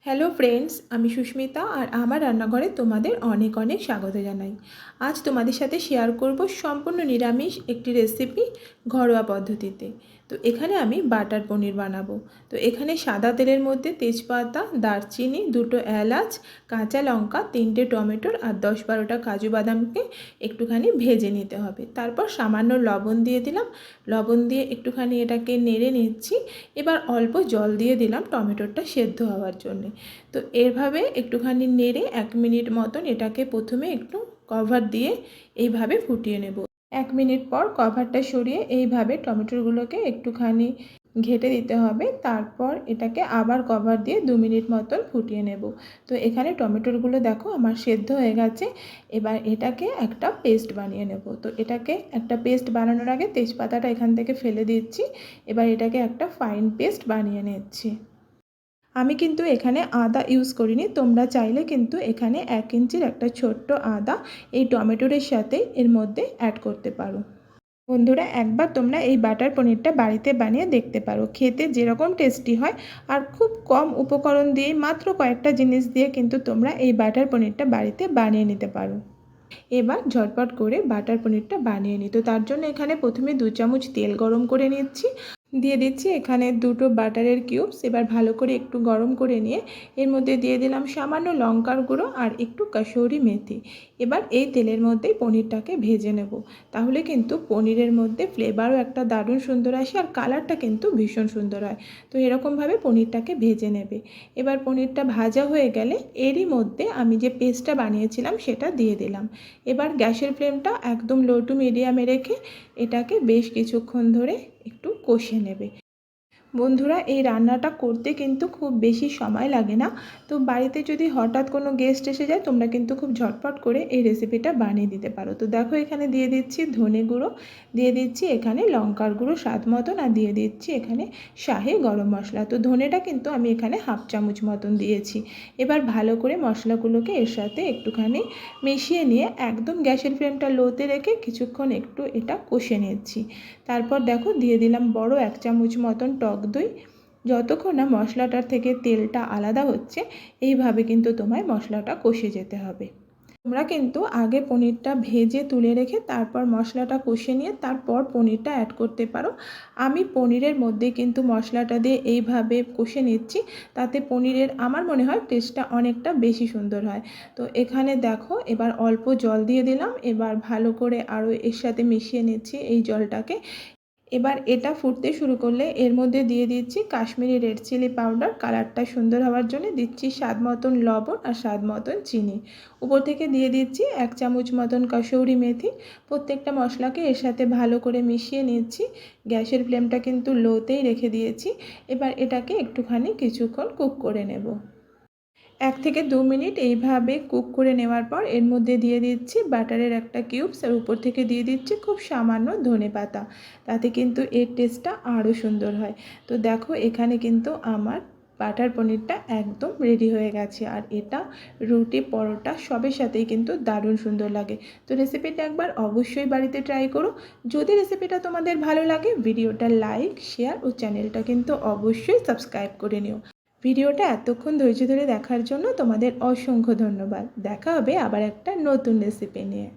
Hello friends, আমি সুস্মিতা আর আমার রান্নাঘরে তোমাদের অনেক অনেক স্বাগত জানাই। আজ তোমাদের সাথে শেয়ার করব সম্পূর্ণ নিরামিষ একটি রেসিপি ঘরোয়া পদ্ধতিতে। তো এখানে আমি বাটার পনির বানাবো। তো এখানে সাদা তেলের মধ্যে তেজপাতা, দারচিনি, দুটো এলাচ, কাঁচা লঙ্কা, 3টে টমেটোর আর 10-12টা কাজু বাদামকে একটুখানি ভেজে নিতে হবে। তারপর সামান্য লবণ দিয়ে দিলাম। লবণ দিয়ে একটুখানি এটাকে নেড়ে নিচ্ছি। এবার অল্প জল দিয়ে দিলাম টমেটোটা সেদ্ধ হওয়ার জন্যে। তো এভাবে একটুখানি নেড়ে 1 মিনিট মতন এটাকে প্রথমে একটু কভার দিয়ে এইভাবে ফুটিয়ে নেব। 1 মিনিট পর কভারটা সরিয়ে এইভাবে টমেটোগুলোকে একটুখানি ঘেটে দিতে হবে। তারপর এটাকে আবার কভার দিয়ে 2 মিনিট মতন ফুটিয়ে নেব। তো এখানে টমেটোগুলো দেখো আমার সেদ্ধ হয়ে গেছে। এবার এটাকে একটা পেস্ট বানিয়ে নেব। তো এটাকে একটা পেস্ট বানানোর আগে তেজপাতাটা এখান থেকে ফেলে দিচ্ছি। এবার এটাকে একটা ফাইন পেস্ট বানিয়ে নিচ্ছি। আমি কিন্তু এখানে আদা ইউজ করিনি, তোমরা চাইলে কিন্তু এখানে 1 ইঞ্চির একটা ছোট্ট আদা এই টমেটোর সাথে এর মধ্যে অ্যাড করতে পারো। বন্ধুরা, একবার তোমরা এই বাটার পনিরটা বাড়িতে বানিয়ে দেখতে পারো, খেতে যেরকম টেস্টি হয়। আর খুব কম উপকরণ দিয়ে মাত্র কয়েকটা জিনিস দিয়ে কিন্তু তোমরা এই বাটার পনিরটা বাড়িতে বানিয়ে নিতে পারো। এবার ঝটপট করে বাটার পনিরটা বানিয়ে নিই। তো তার জন্য এখানে প্রথমে 2 চামচ তেল গরম করে নিচ্ছি। দিয়ে দিচ্ছি এখানে 2টো বাটারের কিউবস। এবার ভালো করে একটু গরম করে নিয়ে এর মধ্যে দিয়ে দিলাম সামান্য লঙ্কার গুঁড়ো আর একটু কাসুরি মেথি। এবার এই তেলের মধ্যেই পনিরটাকে ভেজে নেব। তাহলে কিন্তু পনিরের মধ্যে ফ্লেভারও একটা দারুণ সুন্দর আসে আর কালারটা কিন্তু ভীষণ সুন্দর হয়। তো এরকমভাবে পনিরটাকে ভেজে নেবে। এবার পনিরটা ভাজা হয়ে গেলে এরই মধ্যে আমি যে পেস্টটা বানিয়েছিলাম সেটা দিয়ে দিলাম। এবার গ্যাসের ফ্লেমটা একদম লো টু মিডিয়ামে রেখে এটাকে বেশ কিছুক্ষণ ধরে একটু কষিয়ে নেবে। বন্ধুরা, এই রান্নাটা করতে কিন্তু খুব বেশি সময় লাগে না। তো বাড়িতে যদি হঠাৎ কোনো গেস্ট এসে যায়, তোমরা কিন্তু খুব ঝটপট করে এই রেসিপিটা বানিয়ে দিতে পারো। তো দেখো এখানে দিয়ে দিচ্ছি ধনে গুঁড়ো, দিয়ে দিচ্ছি এখানে লঙ্কার গুঁড়ো স্বাদ মতন, আর দিয়ে দিচ্ছি এখানে শাহি গরম মশলা। তো ধনেটা কিন্তু আমি এখানে 1/2 চামচ মতন দিয়েছি। এবার ভালো করে মশলাগুলোকে এর সাথে একটুখানি মিশিয়ে নিয়ে একদম গ্যাসের ফ্লেমটা লোতে রেখে কিছুক্ষণ একটু এটা কষে নিচ্ছি। তারপর দেখো দিয়ে দিলাম বড় 1 চামচ মতন টক দই। যতক্ষণ না মশলাটার থেকে তেলটা আলাদা হচ্ছে এইভাবে কিন্তু তোমায় মশলাটা কষে যেতে হবে। তোমরা কিন্তু আগে পনিরটা ভেজে তুলে রেখে তারপর মশলাটা কষে নিয়ে তারপর পনিরটা অ্যাড করতে পারো। আমি পনিরের মধ্যে কিন্তু মশলাটা দিয়ে এইভাবে কষে নিচ্ছি, তাতে পনিরের আমার মনে হয় টেস্টটা অনেকটা বেশি সুন্দর হয়। তো এখানে দেখো এবার অল্প জল দিয়ে দিলাম। এবার ভালো করে আরও এর সাথে মিশিয়ে নিচ্ছি এই জলটাকে। এবার এটা ফুটতে শুরু করলে এর মধ্যে দিয়ে দিচ্ছি কাশ্মীরি রেড চিলি পাউডার, কালারটা সুন্দর হওয়ার জন্য দিচ্ছি স্বাদ মতন লবণ আর স্বাদ মতন চিনি। উপর থেকে দিয়ে দিচ্ছি 1 চামচ মতন কাসুরি মেথি। প্রত্যেকটা মশলাকে এর সাথে ভালো করে মিশিয়ে নিচ্ছি। গ্যাসের ফ্লেমটা কিন্তু লোতেই রেখে দিয়েছি। এবার এটাকে একটুখানি কিছুক্ষণ কুক করে নেব। 1 থেকে 2 মিনিট এইভাবে কুক করে নেওয়ার পর এর মধ্যে দিয়ে দিচ্ছি বাটারের একটা কিউবস, আর উপর থেকে দিয়ে দিচ্ছি খুব সামান্য ধনেপাতা। তাতে কিন্তু এর টেস্টটা আরও সুন্দর হয়। তো দেখো এখানে কিন্তু আমার বাটার পনিরটা একদম রেডি হয়ে গেছে, আর এটা রুটি, পরোটা সবের সাথেই কিন্তু দারুণ সুন্দর লাগে। তো রেসিপিটা একবার অবশ্যই বাড়িতে ট্রাই করো। যদি রেসিপিটা তোমাদের ভালো লাগে ভিডিওটা লাইক, শেয়ার ও চ্যানেলটা কিন্তু অবশ্যই সাবস্ক্রাইব করে নিও। ভিডিওটা এতক্ষণ ধৈর্য ধরে দেখার জন্য তোমাদের অসংখ্য ধন্যবাদ। দেখা হবে আবার একটা নতুন রেসিপি নিয়ে।